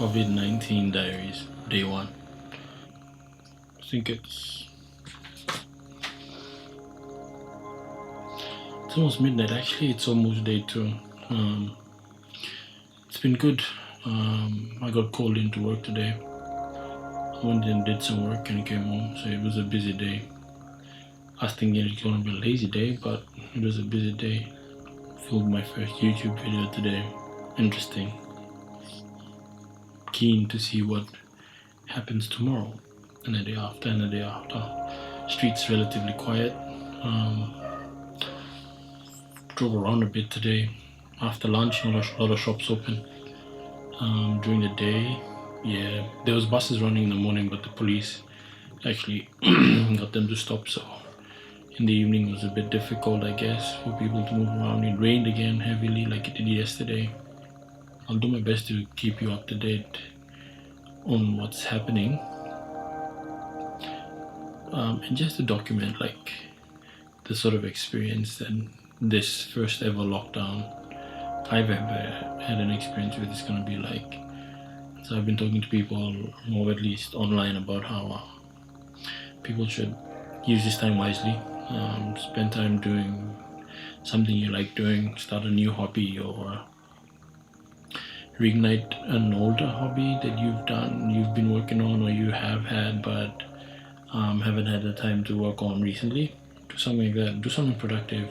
COVID-19 Diaries, day 1. I think it's almost midnight. Actually, it's almost day 2. It's been good. I got called into work today. I went and did some work and came home, so it was a busy day. I was thinking it's going to be a lazy day, but it was a busy day. Filmed my first YouTube video today. Interesting. Keen to see what happens tomorrow and the day after and the day after. Streets relatively quiet. Drove around a bit today. After lunch, a lot of shops open. During the day, yeah, there was buses running in the morning, but the police actually got them to stop. So in the evening it was a bit difficult, I guess, for people to move around. It rained again heavily like it did yesterday. I'll do my best to keep you up to date on what's happening, and just to document like the sort of experience that this first ever lockdown I've ever had an experience with is going to be like. So I've been talking to people, or at least online, about how people should use this time wisely, spend time doing something you like doing, start a new hobby, or reignite an older hobby that you've been working on, or you have had but haven't had the time to work on recently. Do something like that. Do something productive.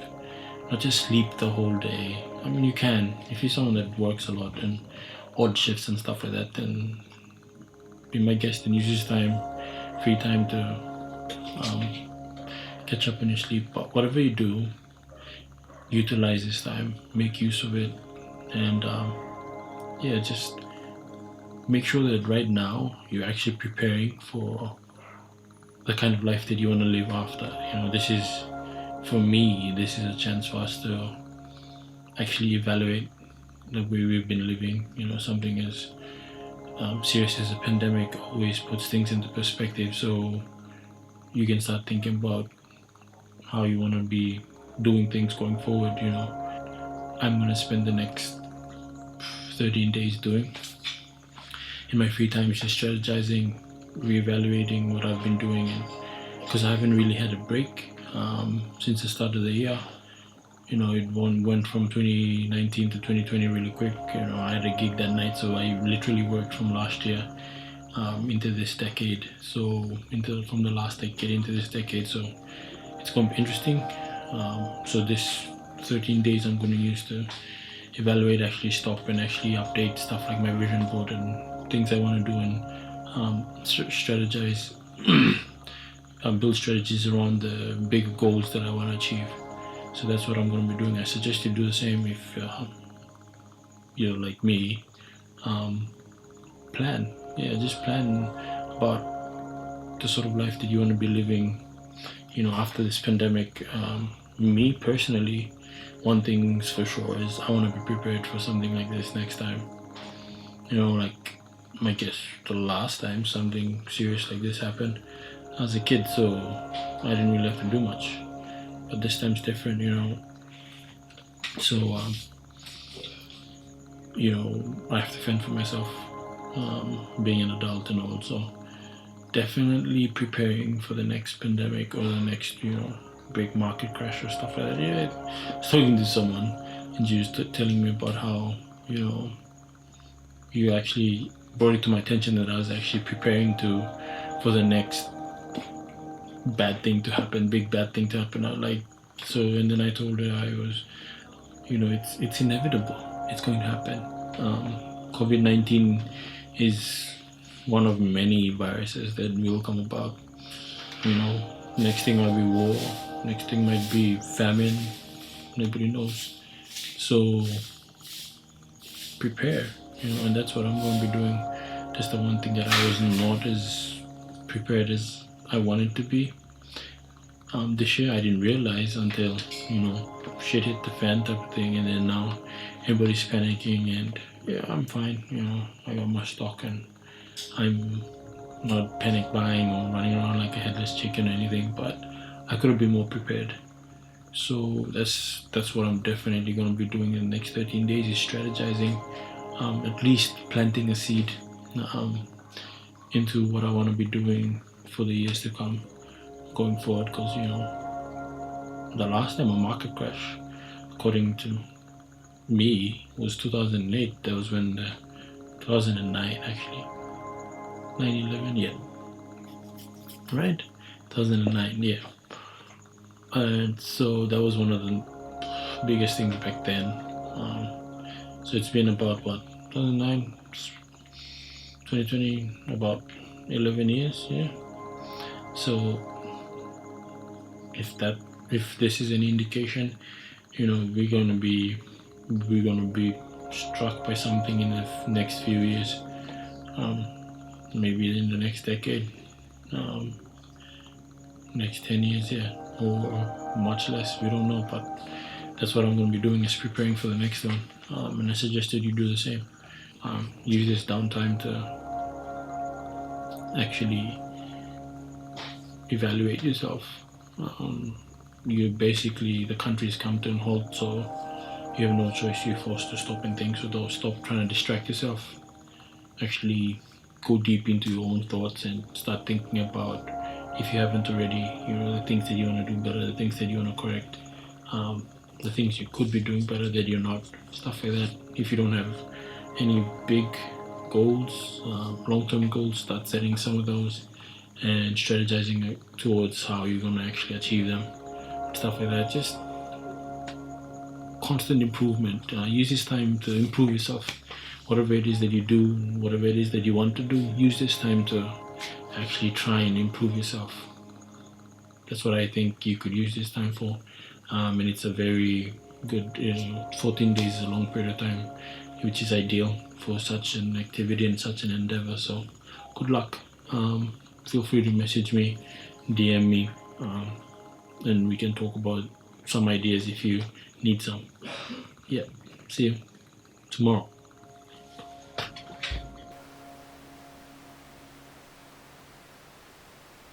Not just sleep the whole day. I mean, you can. If you're someone that works a lot and odd shifts and stuff like that, then be my guest and use this time, free time, to catch up on your sleep. But whatever you do, utilize this time, make use of it, and just make sure that right now you're actually preparing for the kind of life that you want to live after. For me, this is a chance for us to actually evaluate the way we've been living. Something as serious as a pandemic always puts things into perspective, so you can start thinking about how you want to be doing things going forward. I'm going to spend the next 13 days doing in my free time is just strategizing, reevaluating what I've been doing, and because I haven't really had a break since the start of the year. It went from 2019 to 2020 really quick. I had a gig that night, so I literally worked from last year into this decade. So from the last decade into this decade. So it's going to be interesting. So this 13 days I'm going to use to evaluate, actually stop and actually update stuff like my vision board and things I want to do, and strategize, build strategies around the big goals that I want to achieve. So that's what I'm going to be doing. I suggest you do the same if you're like me. Plan. Just plan about the sort of life that you want to be living, after this pandemic. Me personally, one thing's for sure is I want to be prepared for something like this next time. I guess the last time something serious like this happened, I was a kid, so I didn't really have to do much. But this time's different, So, I have to fend for myself, being an adult and all. So, definitely preparing for the next pandemic or the next, big market crash or stuff like that. I was talking to someone and she was telling me about how, you actually brought it to my attention that I was actually preparing for the next bad thing to happen, big bad thing to happen. And then I told her I was, it's inevitable. It's going to happen. COVID-19 is one of many viruses that will come about. Next thing might be war. Next thing might be famine. Nobody knows. So prepare, and that's what I'm going to be doing. Just the one thing that I was not as prepared as I wanted to be. This year I didn't realize until, shit hit the fan type of thing, and then now everybody's panicking, and I'm fine. I got my stock and I'm not panic buying or running around like a headless chicken or anything, but I could have been more prepared. So that's what I'm definitely going to be doing in the next 13 days, is strategizing, at least planting a seed um, into what I want to be doing for the years to come going forward. Because the last time a market crash, according to me, was 2008. That was when the 2009 actually 9/11, yeah, right, 2009, yeah. And so that was one of the biggest things back then. So it's been about what, 2009, 2020, about 11 years, yeah. So if this is an indication, we're gonna be struck by something in the next few years, um, maybe in the next decade, um, next 10 years, yeah, or much less. We don't know, but that's what I'm gonna be doing, is preparing for the next one. And I suggested you do the same. Use this downtime to actually evaluate yourself. You basically, the country's come to a halt, so you have no choice. You're forced to stop and think. So don't stop trying to distract yourself. Actually, go deep into your own thoughts and start thinking about, if you haven't already, the things that you want to do better, the things that you want to correct, the things you could be doing better that you're not, stuff like that. If you don't have any big goals, long-term goals, start setting some of those and strategizing towards how you're going to actually achieve them, stuff like that. Just constant improvement. Use this time to improve yourself. Whatever it is that you do, whatever it is that you want to do, use this time to actually try and improve yourself. That's what I think you could use this time for. And it's a very good, 14 days is a long period of time, which is ideal for such an activity and such an endeavor. So good luck. Feel free to message me, DM me, and we can talk about some ideas if you need some. Yeah, see you tomorrow.